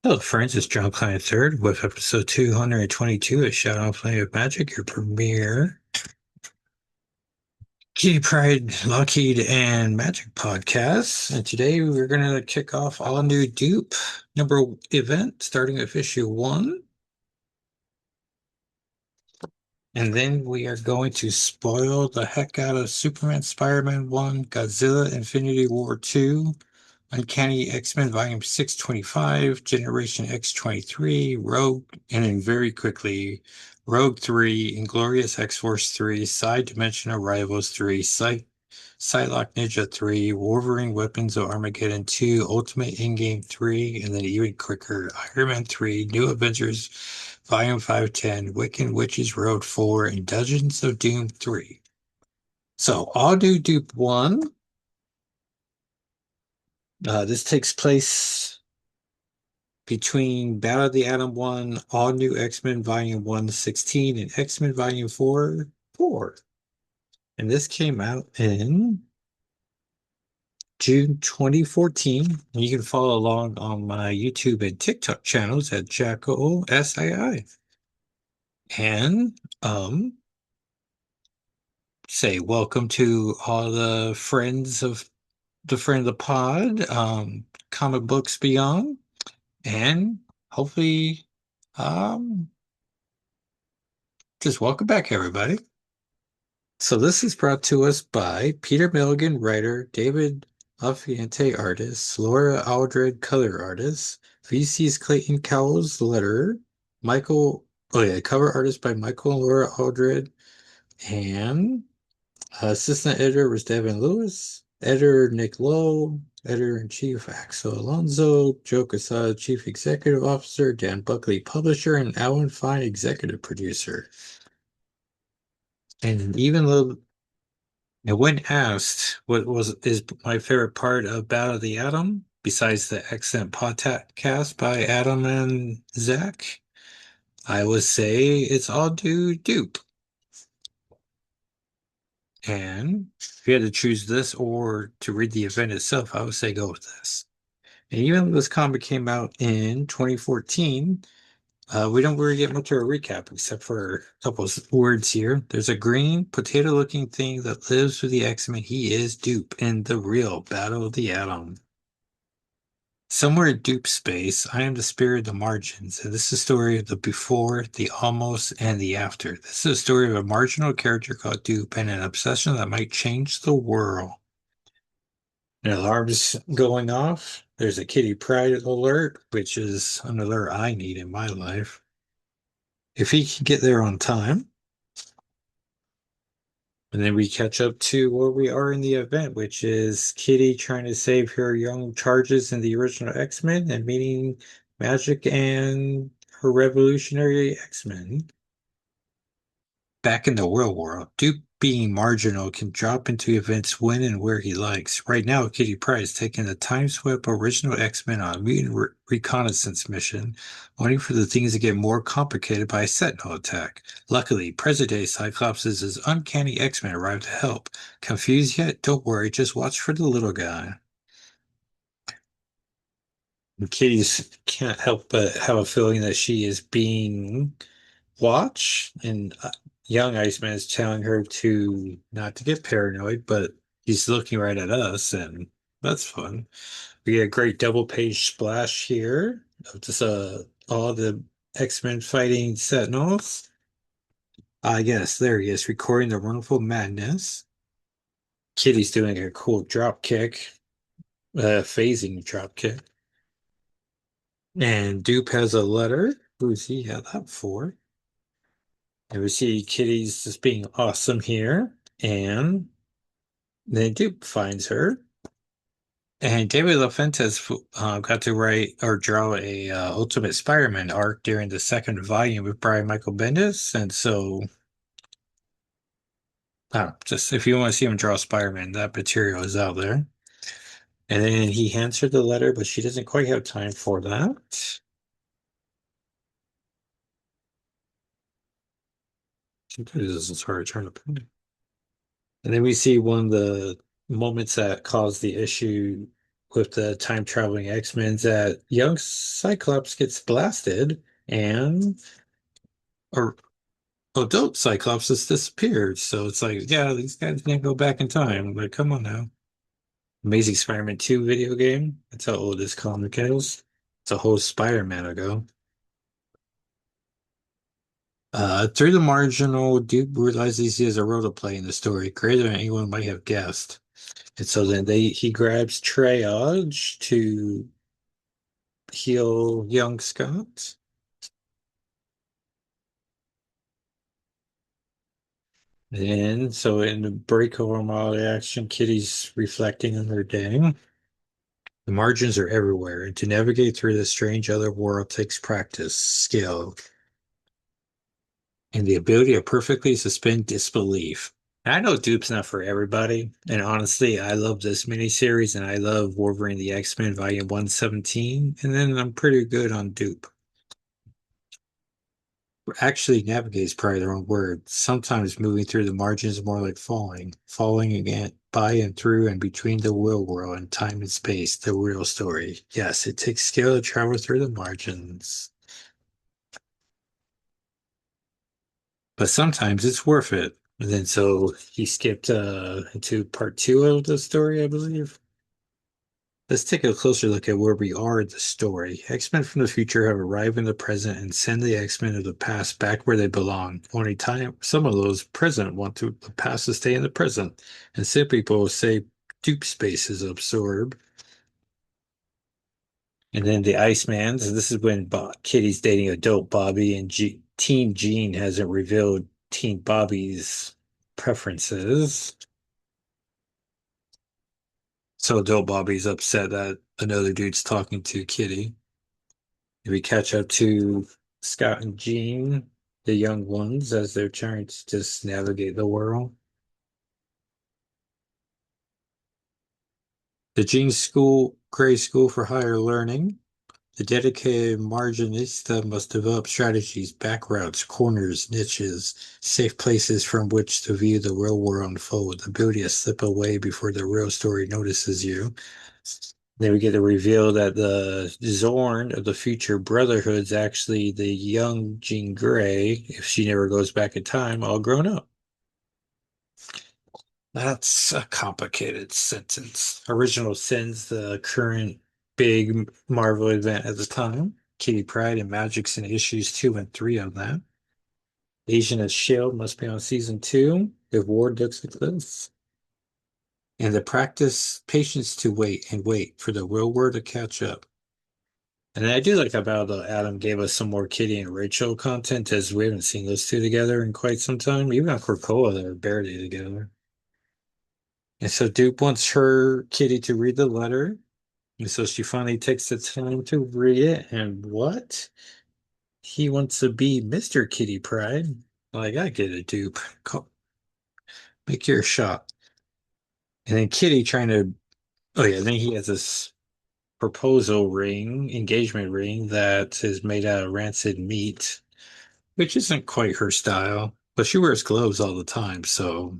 Hello, friends. It's JackalsIII with episode 222 of Shadow and Flame of Magic, your premiere Kitty Pride, Lockheed, and Magic podcast. And today we're going to kick off all new Doop number event starting with issue 1. And then we are going to spoil the heck out of Superman, Spider-Man 1, Godzilla, Infinity War 2, Uncanny X-Men Volume 625, Generation X 23, Rogue, and then very quickly, Rogue 3, Inglorious X-Force 3, Side Dimensional Rivals 3, Psylocke Ninja 3, Wolverine Weapons of Armageddon 2, Ultimate Endgame 3, and then even quicker, Iron Man 3, New Avengers Volume 510, Wiccan Witches Road 4, and Dungeons of Doom 3. So I'll do Dupe 1. This takes place between Battle of the Atom 1, All New X-Men Volume 116, and X-Men Volume 4, 4. And this came out in June 2014. And you can follow along on my YouTube and TikTok channels at JackalsIII. And say welcome to all the friends of the friend of the pod, Comic Books Beyond, and hopefully um just welcome back everybody. So this is brought to us by Peter Milligan, writer, David Lafiente, artist, Laura Aldred, color artist, VC's Clayton Cowles, letterer, cover artist by Michael and Laura Aldred, and assistant editor was Devin Lewis, editor Nick Lowe, editor-in-chief Axel Alonso, Joe Quesada, chief executive officer, Dan Buckley, publisher, and Alan Fine, executive producer. And even though and when asked what was is my favorite part of Battle of the Atom, besides the excellent podcast by Adam and Zach, I would say it's all due Dupe. And if you had to choose this or to read the event itself, I would say go with this. And even though this comic came out in 2014, we don't really get much of a recap except for a couple of words here. There's a green potato-looking thing that lives with the X-Men. He is Dupe in the real Battle of the Atom. Somewhere in Dupe space, I am the spirit of the margins, and this is a story of the before, the almost, and the after. This is a story of a marginal character called Dupe and an obsession that might change the world. An alarm's going off. There's a Kitty Pryde alert, which is an alert I need in my life. If he can get there on time, and then we catch up to where we are in the event, which is Kitty trying to save her young charges in the original X-Men and meeting Magic and her revolutionary X-Men. Back in the real world, Duke being marginal can drop into events when and where he likes. Right now, Kitty Pryde is taking the time-swept original X-Men on a mutant reconnaissance mission, waiting for the things to get more complicated by a Sentinel attack. Luckily, present-day Cyclops' uncanny X-Men arrive to help. Confused yet? Don't worry, just watch for the little guy. And Kitty's can't help but have a feeling that she is being watched, and young Iceman is telling her to not to get paranoid, but he's looking right at us, and that's fun. We get a great double page splash here of just all the X-Men fighting Sentinels. I guess there he is, recording the Wonderful Madness. Kitty's doing a cool drop kick, phasing drop kick. And Dupe has a letter. Who's he have that for? And we see Kitty's just being awesome here. And then Duke finds her. And David LaFuentes got to write or draw a Ultimate Spider-Man arc during the second volume with Brian Michael Bendis. And so, just if you want to see him draw Spider-Man, that material is out there. And then he hands her the letter, but she doesn't quite have time for that. This is hard to turn up. And then we see one of the moments that caused the issue with the time traveling X-Men that young Cyclops gets blasted and or adult Cyclops has disappeared. So it's like, yeah, these guys can't go back in time. Like, come on now. Amazing Spider-Man 2 video game. That's how old this comic is. It's a whole Spider-Man ago. Through the marginal, Duke realizes he has a role to play in the story, greater than anyone might have guessed. And so then he grabs Triage to heal young Scott. And so in the break over model action, Kitty's reflecting on her day. The margins are everywhere, and to navigate through this strange other world takes practice, skill, and the ability to perfectly suspend disbelief. I know Dupe's not for everybody, and honestly, I love this miniseries, and I love Wolverine the X-Men Volume 117, and then I'm pretty good on Dupe. Actually, navigate is probably the wrong word. Sometimes moving through the margins is more like falling, falling again by and through and between the real world and time and space, the real story. Yes, it takes skill to travel through the margins, but sometimes it's worth it. And then so he skipped into part two of the story, I believe. Let's take a closer look at where we are in the story. X-Men from the future have arrived in the present and send the X-Men of the past back where they belong. Only time some of those present want the past to stay in the present, and some people say dupe space is absorbed. And then the Iceman. So this is when Kitty's dating adult Bobby, and Teen Jean hasn't revealed Teen Bobby's preferences. So adult Bobby's upset that another dude's talking to Kitty. We catch up to Scott and Jean, the young ones, as they're trying to just navigate the world. The Jean School, Gray School for Higher Learning. The dedicated marginista must develop strategies, back routes, corners, niches, safe places from which to view the real world unfold, the ability to slip away before the real story notices you. Then we get the reveal that the Zorn of the future Brotherhood's actually the young Jean Grey, if she never goes back in time, all grown up. That's a complicated sentence. Original Sin's the current big Marvel event at the time. Kitty Pryde and Magic's in issues 2 and 3 of that. Agent of S.H.I.E.L.D. must be on season 2 if Ward looks like this. And the practice patience to wait and wait for the real world to catch up. And I do like about Adam gave us some more Kitty and Rachel content as we haven't seen those two together in quite some time. Even on Krakoa, they're barely together. And so Duke wants her Kitty to read the letter. And so she finally takes the time to read it. And what? He wants to be Mr. Kitty Pryde. Like, I get it, Duke. Make your shot. And then Kitty trying to, oh yeah, then he has this proposal ring, engagement ring that is made out of rancid meat, which isn't quite her style, but she wears gloves all the time, so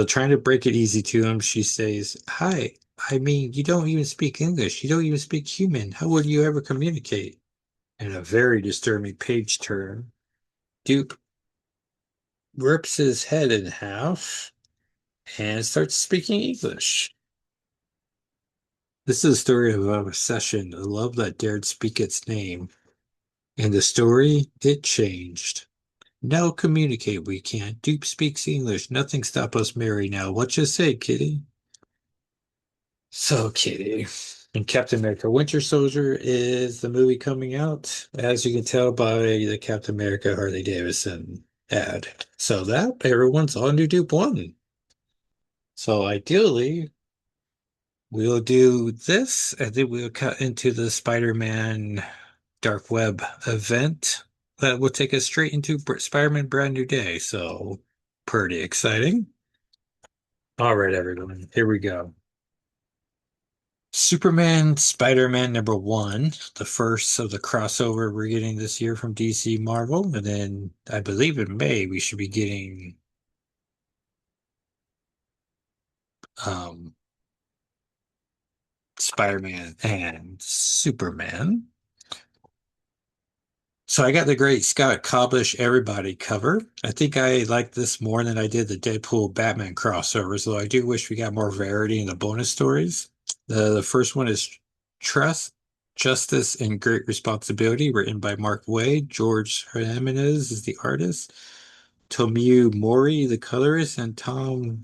trying to break it easy to him, she says, "Hi, I mean, you don't even speak English. You don't even speak human. How would you ever communicate?" And a very disturbing page turn. Duke rips his head in half and starts speaking English. This is a story of obsession, a love that dared speak its name. And the story, it changed. No, communicate we can't. Dupe speaks English. Nothing stop us marry now. What you say, Kitty? So, Kitty. And Captain America Winter Soldier is the movie coming out, as you can tell by the Captain America Harley Davidson ad. So that everyone's on to Dupe 1. So ideally, we'll do this, and then we'll cut into the Spider-Man Dark Web event that will take us straight into Spider-Man Brand New Day. So pretty exciting. All right, everyone, here we go. Superman Spider-Man #1, the first of the crossover we're getting this year from DC Marvel. And then I believe in May we should be getting um Spider-Man and Superman. So I got the great Scott Koblish Everybody cover. I think I like this more than I did the Deadpool Batman crossovers, though I do wish we got more variety in the bonus stories. The first one is Trust, Justice, and Great Responsibility, written by Mark Waid. George Jimenez is the artist. Tomeu Mori, the colorist, and Tom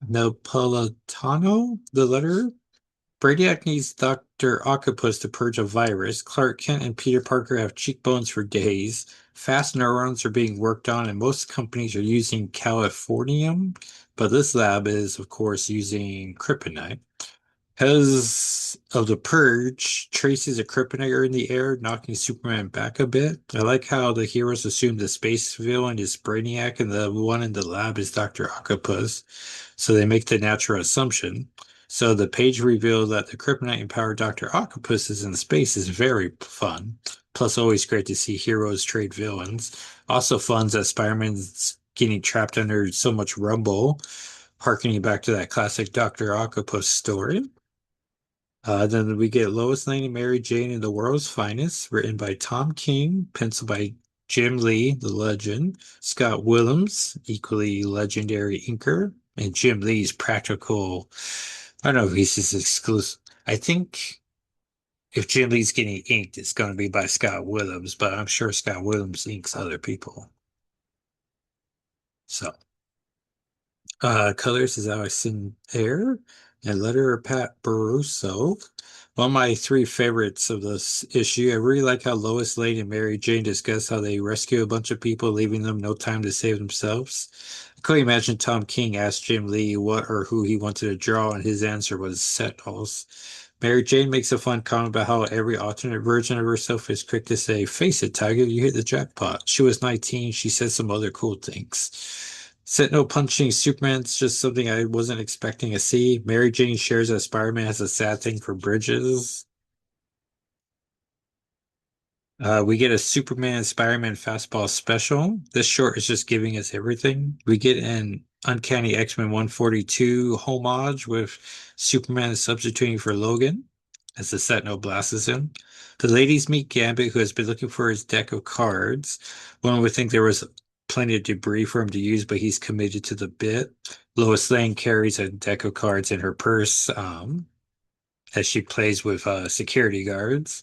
Napolitano, the letterer. Brainiac needs Dr. Octopus to purge a virus. Clark Kent and Peter Parker have cheekbones for days. Fast neurons are being worked on, and most companies are using californium, but this lab is, of course, using kryptonite. Because of the purge, traces of kryptonite are in the air, knocking Superman back a bit. I like how the heroes assume the space villain is Brainiac and the one in the lab is Dr. Octopus. So they make the natural assumption. So the page reveal that the kryptonite-empowered Dr. Octopus is in space is very fun. Plus, always great to see heroes trade villains. Also fun that Spider-Man's getting trapped under so much rumble, harkening back to that classic Dr. Octopus story. Then we get Lois Lane and Mary Jane in the World's Finest, written by Tom King, penciled by Jim Lee, the legend, Scott Willems, equally legendary inker, and Jim Lee's practical. I don't know if he's just exclusive. I think if Jim Lee's getting inked, it's going to be by Scott Willems, but I'm sure Scott Willems inks other people. So. Colors is Allison Air and letterer Pat Baruso. One of my three favorites of this issue. I really like how Lois Lane and Mary Jane discuss how they rescue a bunch of people, leaving them no time to save themselves. I couldn't imagine Tom King asked Jim Lee what or who he wanted to draw, and his answer was Sentinels. Mary Jane makes a fun comment about how every alternate version of herself is quick to say, "Face it, Tiger, you hit the jackpot." She was 19. She said some other cool things. Sentinel punching Superman's just something I wasn't expecting to see. Mary Jane shares that Spider-Man has a sad thing for bridges. We get a Superman Spider-Man fastball special. This short is just giving us everything. We get an Uncanny X-Men 142 homage with Superman substituting for Logan as the Sentinel blasts him. The ladies meet Gambit, who has been looking for his deck of cards. One would think there was plenty of debris for him to use, but he's committed to the bit. Lois Lane carries a deck of cards in her purse as she plays with security guards.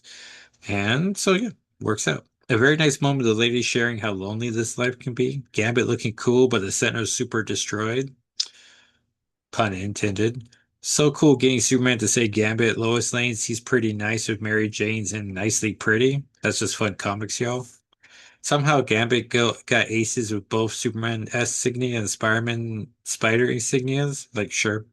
And so, yeah, works out. A very nice moment of the ladies sharing how lonely this life can be. Gambit looking cool, but the Sentinel super destroyed. Pun intended. So cool getting Superman to say Gambit. Lois Lane's he's pretty nice with Mary Jane's and nicely pretty. That's just fun comics, y'all. Somehow Gambit got aces with both Superman S insignia and Spider-Man Spider insignias. Like, sure.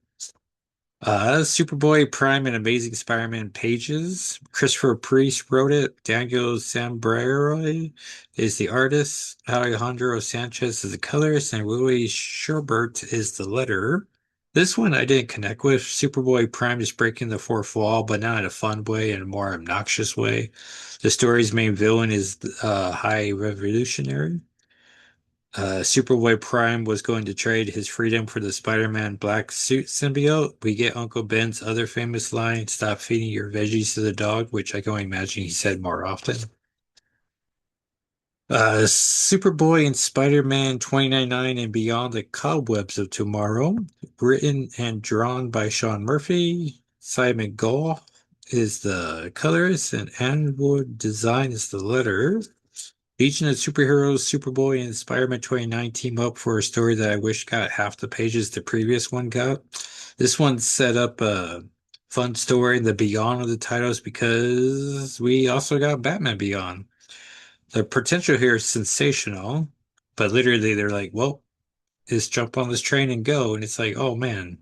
Superboy Prime and Amazing Spider-Man pages. Christopher Priest wrote it. Daniel Sambraeri is the artist. Alejandro Sanchez is the colorist, and Willie Sherbert is the letterer. This one I didn't connect with. Superboy Prime is breaking the fourth wall, but not in a fun way, in a more obnoxious way. The story's main villain is High Revolutionary. Superboy Prime was going to trade his freedom for the Spider-Man black suit symbiote. We get Uncle Ben's other famous line, "Stop feeding your veggies to the dog," which I can only imagine he said more often. Superboy and Spider-Man 2099 and Beyond the Cobwebs of Tomorrow, written and drawn by Sean Murphy. Simon Goff is the colorist, and Anwood Design is the letter. Legion of Superheroes, Superboy, and Spider-Man 29 team up for a story that I wish got half the pages the previous one got. This one set up a fun story in the Beyond of the titles because we also got Batman Beyond. The potential here is sensational, but literally they're like, well, just jump on this train and go. And it's like, oh man,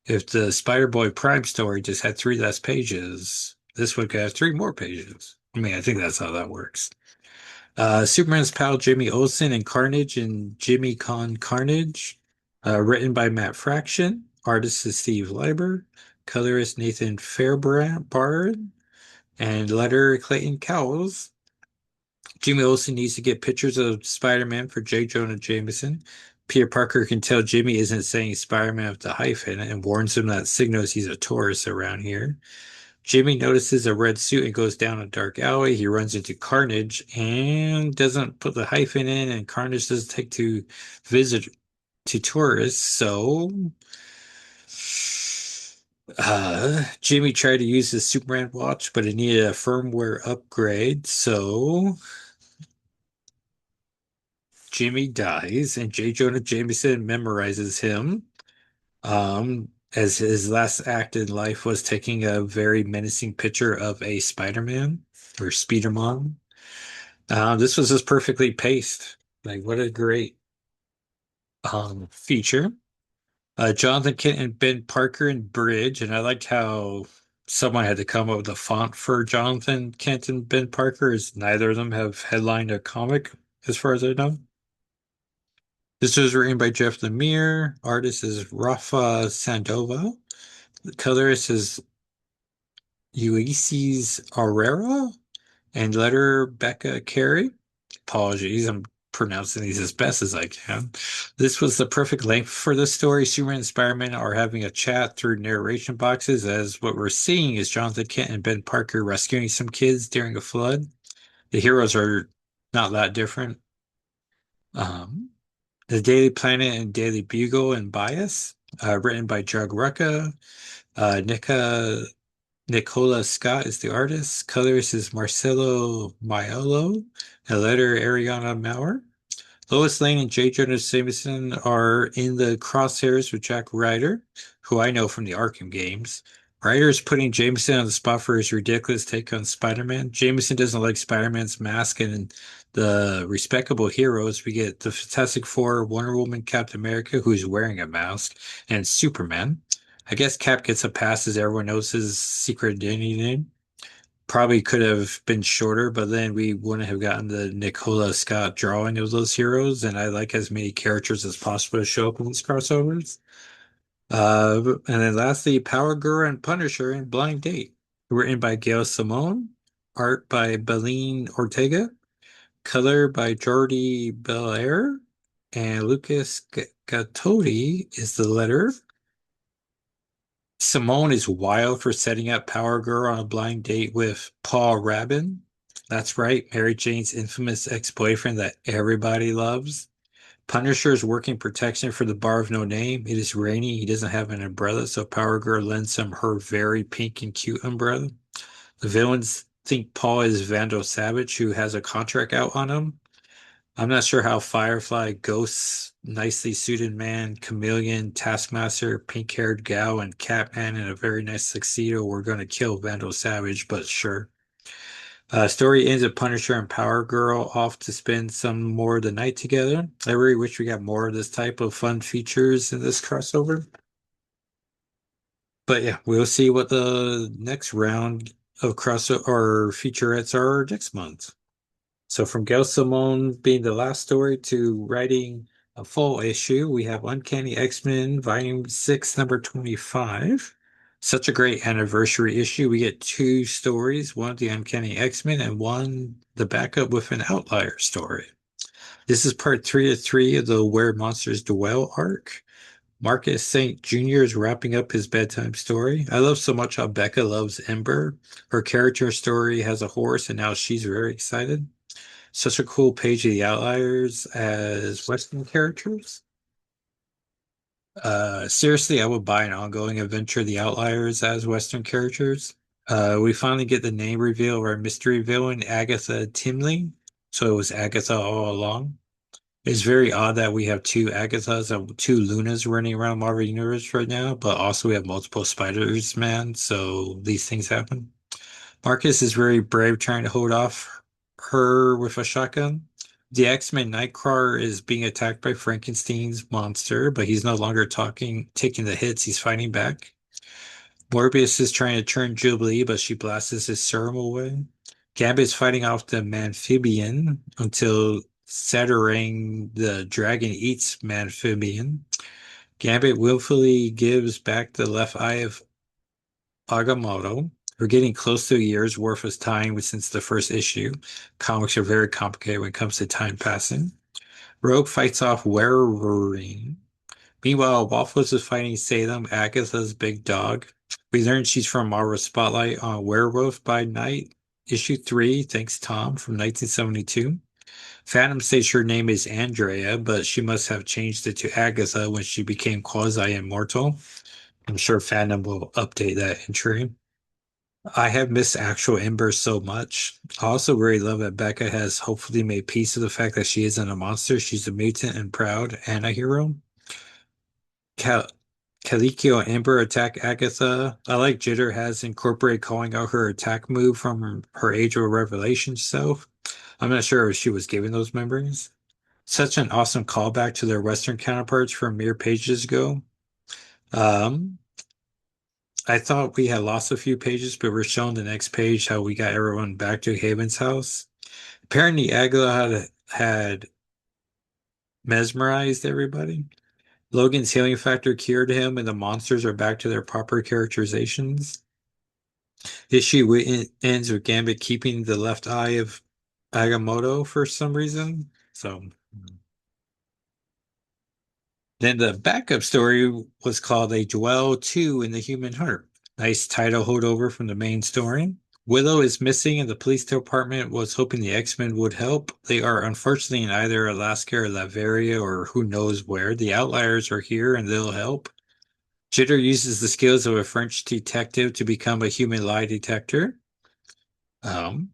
if the Spider-Boy Prime story just had three less pages, this one could have three more pages. I mean, I think that's how that works. Superman's pal Jimmy Olsen and Carnage and Jimmy Con Carnage. Written by Matt Fraction. Artist is Steve Leiber. Colorist Nathan Fairbairn. And letter Clayton Cowles. Jimmy Olsen needs to get pictures of Spider-Man for J. Jonah Jameson. Peter Parker can tell Jimmy isn't saying Spider-Man with the hyphen and warns him that signals he's a tourist around here. Jimmy notices a red suit and goes down a dark alley. He runs into Carnage and doesn't put the hyphen in, and Carnage doesn't take to visit to tourists. So, Jimmy tried to use his Superman watch, but it needed a firmware upgrade. So, Jimmy dies, and J. Jonah Jameson memorizes him. As his last act in life was taking a very menacing picture of a Spider-Man or Spiderman. This was just perfectly paced. Like, what a great feature. Jonathan Kent and Ben Parker and Bridge, and I liked how someone had to come up with a font for Jonathan Kent and Ben Parker, as neither of them have headlined a comic, as far as I know. This was written by Jeff Lemire. Artist is Rafa Sandova. The colorist is Ulysses Aurora and letter Becca Carey. Apologies, I'm pronouncing these as best as I can. This was the perfect length for this story. Superman and Spider-Man are having a chat through narration boxes, as what we're seeing is Jonathan Kent and Ben Parker rescuing some kids during a flood. The heroes are not that different. Um, the Daily Planet and Daily Bugle and Bias, written by Jug Rucka. Nicola Scott is the artist. Colorist is Marcelo Maiolo. And letter Ariana Maurer. Lois Lane and J. Jonah Jameson are in the crosshairs with Jack Ryder, who I know from the Arkham games. Ryder is putting Jameson on the spot for his ridiculous take on Spider-Man. Jameson doesn't like Spider-Man's mask, and in the respectable heroes, we get the Fantastic Four, Wonder Woman, Captain America, who's wearing a mask, and Superman. I guess Cap gets a pass as everyone knows his secret identity name. Probably could have been shorter, but then we wouldn't have gotten the Nicola Scott drawing of those heroes, and I like as many characters as possible to show up in these crossovers. And then lastly, Power Girl and Punisher and Blind Date, written by Gail Simone, art by Beline Ortega, color by Jordi Belair, and Lucas Gatoti is the letter. Simone is wild for setting up Power Girl on a blind date with Paul Rabin. That's right, Mary Jane's infamous ex-boyfriend that everybody loves. Punisher is working protection for the Bar of No Name. It is raining. He doesn't have an umbrella, so Power Girl lends him her very pink and cute umbrella. The villains think Paul is Vandal Savage, who has a contract out on him. I'm not sure how Firefly, Ghost, Nicely Suited Man, Chameleon, Taskmaster, Pink-Haired Gal, and Catman in a very nice tuxedo were going to kill Vandal Savage, but sure. Story ends with Punisher and Power Girl off to spend some more of the night together. I really wish we got more of this type of fun features in this crossover. But yeah, we'll see what the next round of crossover or featurettes are next month. So from Gail Simone being the last story to writing a full issue, we have Uncanny X-Men Volume 6, number 25. Such a great anniversary issue. We get two stories, one of the Uncanny X-Men and one the backup with an outlier story. This is part 3 of 3 of the Where Monsters Dwell arc. Marcus St. Jr. is wrapping up his bedtime story. I love so much how Becca loves Ember. Her character story has a horse, and now she's very excited. Such a cool page of the Outliers as Western characters. Seriously, I would buy an ongoing adventure of the Outliers as Western characters. We finally get the name reveal of our mystery villain, Agatha Timley. So it was Agatha all along. It's very odd that we have two Agathas and two Lunas running around Marvel Universe right now, but also we have multiple Spiders, man. So these things happen. Marcus is very brave trying to hold off her with a shotgun. The X-Men Nightcrawler is being attacked by Frankenstein's monster, but he's no longer taking the hits, he's fighting back. Morbius is trying to turn Jubilee, but she blasts his serum away. Gambit is fighting off the Amphibian until Saturang the dragon eats Amphibian. Gambit willfully gives back the left eye of Agamotto. We're getting close to a year's worth of time since the first issue. Comics are very complicated when it comes to time passing. Rogue fights off Wolverine. Meanwhile, Waffles is fighting Salem, Agatha's big dog. We learn she's from Marvel Spotlight on Werewolf by Night, issue 3, thanks Tom from 1972. Phantom says her name is Andrea, but she must have changed it to Agatha when she became quasi-immortal. I'm sure Phantom will update that entry. I have missed actual Ember so much. I also really love that Becca has hopefully made peace with the fact that she isn't a monster. She's a mutant and proud and a hero. Cal Calicchio and Ember attack Agatha. I like Jitter has incorporated calling out her attack move from her Age of Revelation self. I'm not sure if she was given those memories. Such an awesome callback to their Western counterparts from mere pages ago. Um, I thought we had lost a few pages, but we're showing the next page how we got everyone back to Haven's house. Apparently, Agatha had mesmerized everybody. Logan's healing factor cured him, and the monsters are back to their proper characterizations. Issue ends with Gambit keeping the left eye of Agamotto for some reason. So then the backup story was called A Dwell 2 in the Human Heart. Nice title holdover from the main story. Willow is missing, and the police department was hoping the X-Men would help. They are unfortunately in either Alaska or Latveria or who knows where. The Outliers are here and they'll help. Jitter uses the skills of a French detective to become a human lie detector. Um,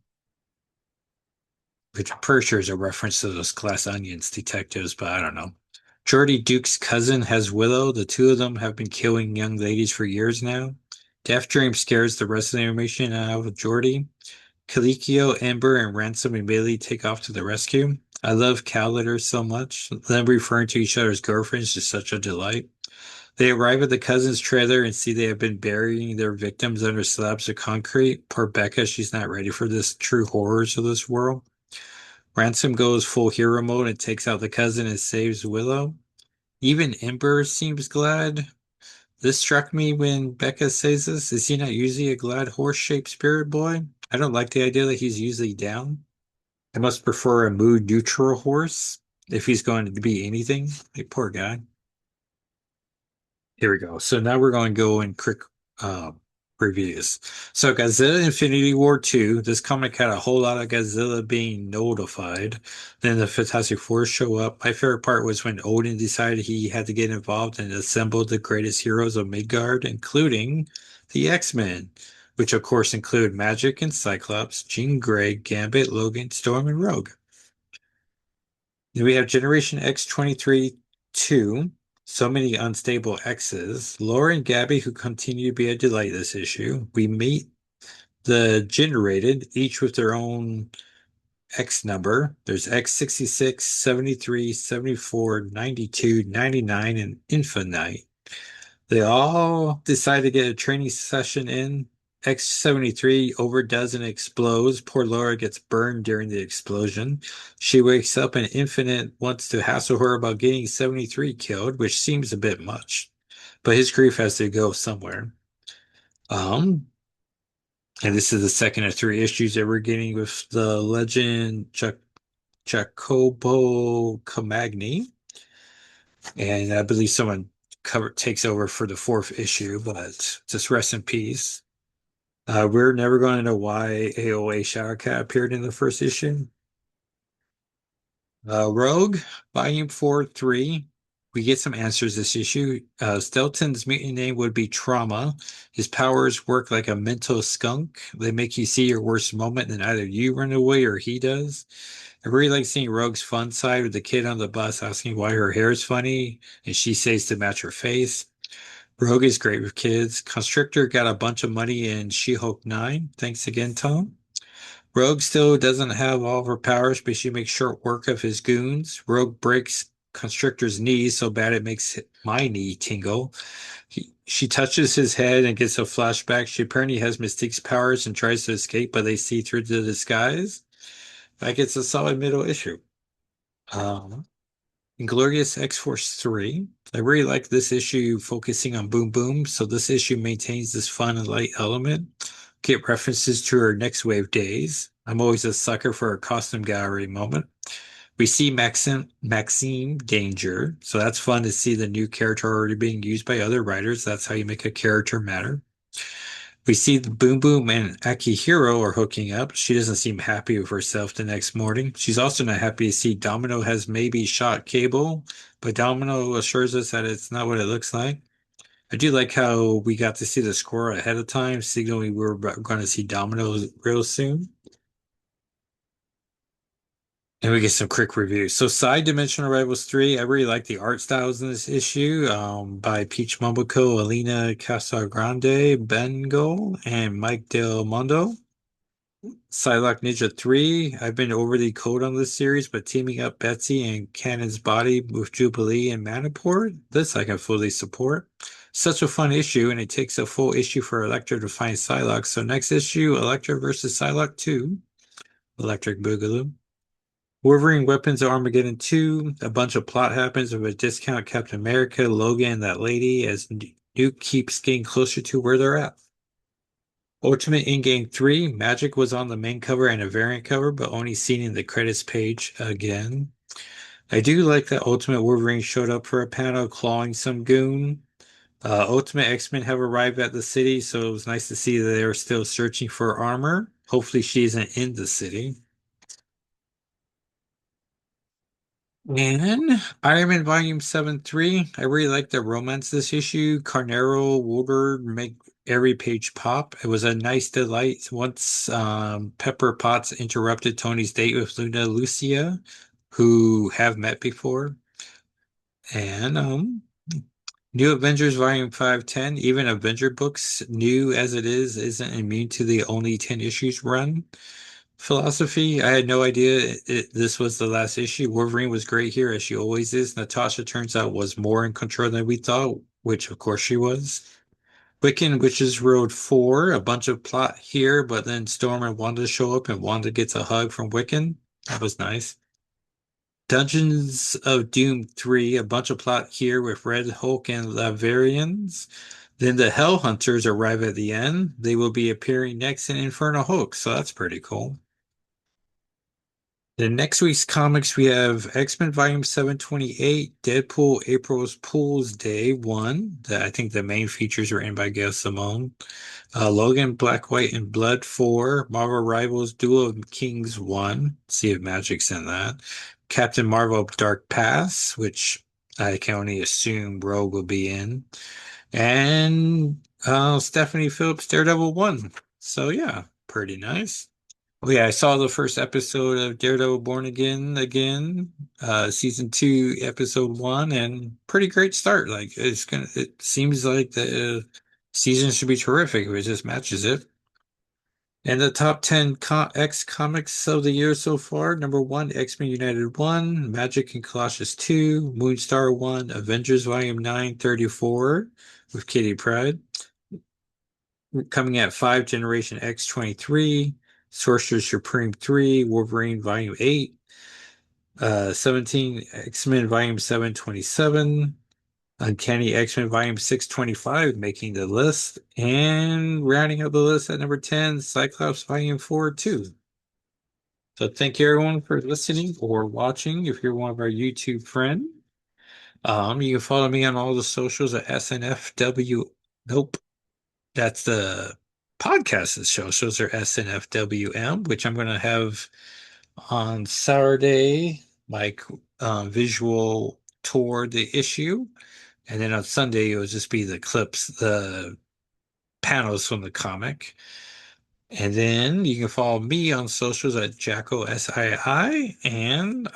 which I'm pretty sure is a reference to those Glass Onions detectives, but I don't know. Jordy Duke's cousin has Willow. The two of them have been killing young ladies for years now. Death Dream scares the rest of the information out of Jordy. Calicchio, Amber, and Ransom immediately take off to the rescue. I love cow litter so much. Them referring to each other's girlfriends is such a delight. They arrive at the cousin's trailer and see they have been burying their victims under slabs of concrete. Poor Becca, she's not ready for this true horrors of this world. Ransom goes full hero mode and takes out the cousin and saves Willow. Even Ember seems glad. This struck me when Becca says this. Is he not usually a glad horse-shaped spirit boy? I don't like the idea that he's usually down. I must prefer a mood neutral horse if he's going to be anything. Like, poor guy. Here we go. So now we're going to go in quick uh, reviews. So Godzilla Infinity War 2, this comic had a whole lot of Godzilla being notified. Then the Fantastic Four show up. My favorite part was when Odin decided he had to get involved and assembled the greatest heroes of Midgard, including the X-Men, which of course include Magic and Cyclops, Jean Grey, Gambit, Logan, Storm, and Rogue. Then we have Generation X 23 2. So many unstable X's. Laura and Gabby, who continue to be a delight this issue. We meet the generated, each with their own X number. There's X66, 73, 74, 92, 99, and infinite. They all decide to get a training session in. X-73 overdoes and explodes. Poor Laura gets burned during the explosion. She wakes up and Infinite wants to hassle her about getting 73 killed, which seems a bit much. But his grief has to go somewhere. Um, and this is the second of three issues that we're getting with the legend Jacopo Camagni. And I believe someone takes over for the fourth issue, but just rest in peace. We're never going to know why AOA Shadowcat appeared in the first issue. Rogue, Volume 4, 3. We get some answers this issue. Stelton's mutant name would be Trauma. His powers work like a mental skunk. They make you see your worst moment, and either you run away or he does. I really like seeing Rogue's fun side with the kid on the bus asking why her hair is funny, and she says to match her face. Rogue is great with kids. Constrictor got a bunch of money in She-Hulk 9. Thanks again, Tom. Rogue still doesn't have all of her powers, but she makes short work of his goons. Rogue breaks Constrictor's knee so bad it makes my knee tingle. She touches his head and gets a flashback. She apparently has Mystique's powers and tries to escape, but they see through the disguise. That gets a solid middle issue. Um, Inglorious X-Force 3. I really like this issue focusing on Boom Boom, so this issue maintains this fun and light element. Get references to her Next Wave days. I'm always a sucker for a costume gallery moment. We see Maxime Danger, so that's fun to see the new character already being used by other writers. That's how you make a character matter. We see the Boom Boom and Akihiro are hooking up. She doesn't seem happy with herself the next morning. She's also not happy to see Domino has maybe shot Cable, but Domino assures us that it's not what it looks like. I do like how we got to see the score ahead of time, signaling we were going to see Domino real soon. And we get some quick reviews. So, Side Dimensional Rivals 3, I really like the art styles in this issue by Peach Momoko, Alina Casagrande, Bengal, and Mike Del Mondo. Psylocke Ninja 3, I've been overly cold on this series, but teaming up Betsy and Cannon's Body with Jubilee and Manaport, this I can fully support. Such a fun issue, and it takes a full issue for Elektra to find Psylocke. So next issue, Elektra versus Psylocke 2, Electric Boogaloo. Wolverine Weapons of Armageddon 2, a bunch of plot happens with a discount Captain America, Logan, and that lady as Duke keeps getting closer to where they're at. Ultimate Endgame 3, Magic was on the main cover and a variant cover, but only seen in the credits page again. I do like that Ultimate Wolverine showed up for a panel clawing some goon. Ultimate X-Men have arrived at the city, so it was nice to see that they were still searching for armor. Hopefully she isn't in the city. And Iron Man Volume 7-3, I really like the romance this issue. Carnero, Woodward make every page pop. It was a nice delight once Pepper Potts interrupted Tony's date with Luna Lucia, who have met before. And New Avengers Volume 510, even Avenger books, new as it is, isn't immune to the only 10 issues run philosophy. I had no idea this was the last issue. Wolverine was great here, as she always is. Natasha turns out was more in control than we thought, which of course she was. Wiccan Witches Road 4, a bunch of plot here, but then Storm and Wanda show up and Wanda gets a hug from Wiccan. That was nice. Dungeons of Doom 3, a bunch of plot here with Red Hulk and Laverians. Then the Hell Hunters arrive at the end. They will be appearing next in Inferno Hulk, so that's pretty cool. The next week's comics, we have X-Men Volume 728, Deadpool April's Fool's Day 1. I think the main features are in by Gail Simone. Logan, Black, White, and Blood 4. Marvel Rivals Duel of Kings 1. See if Magic's in that. Captain Marvel Dark Pass, which I can only assume Rogue will be in. And Stephanie Phillips Daredevil 1. So yeah, pretty nice. Oh yeah, I saw the first episode of Daredevil Born Again, season 2, episode 1, and pretty great start. Like it seems like the season should be terrific if it just matches it. And the top 10 X comics of the year so far: number 1, X-Men United 1, Magic and Colossus 2, Moonstar 1, Avengers Volume 934 with Kitty Pryde. Coming at 5, Generation X 23, Sorcerer Supreme 3, Wolverine Volume 8, 17, X-Men Volume 727, Uncanny X-Men Volume 625 making the list, and rounding up the list at number 10, Cyclops Volume 4 2. So thank you everyone for listening or watching if you're one of our YouTube friends. You can follow me on all the socials at S&FW. Nope. That's the podcast that shows are S&FwM, which I'm going to have on Saturday, like visual tour the issue. And then on Sunday, it will just be the clips, the panels from the comic. And then you can follow me on socials at JackalsIII. And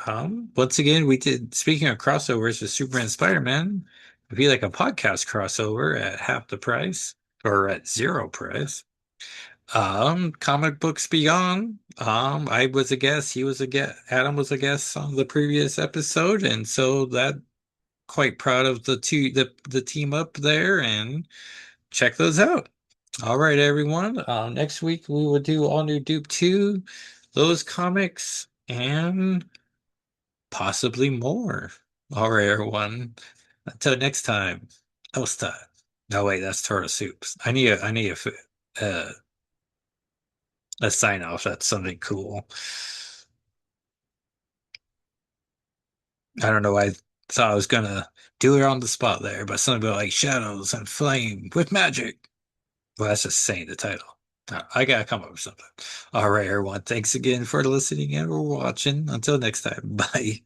once again, we did, speaking of crossovers with Superman and Spider-Man, it'd be like a podcast crossover at half the price or at zero price. Comic Books Beyond. I was a guest, he was a guest, Adam was a guest on the previous episode, and so that quite proud of the team up there and check those out. All right, everyone. Next week we will do all new Doop 2, those comics, and possibly more. All right, everyone. Until next time. Elsta. No, wait, that's Turtle Soups. Uh, a sign off. That's something cool. I don't know why I thought I was gonna do it on the spot there, but something about like shadows and flame with magic. Well, that's just saying the title. I gotta come up with something. All right, everyone. Thanks again for listening and for watching. Until next time. Bye.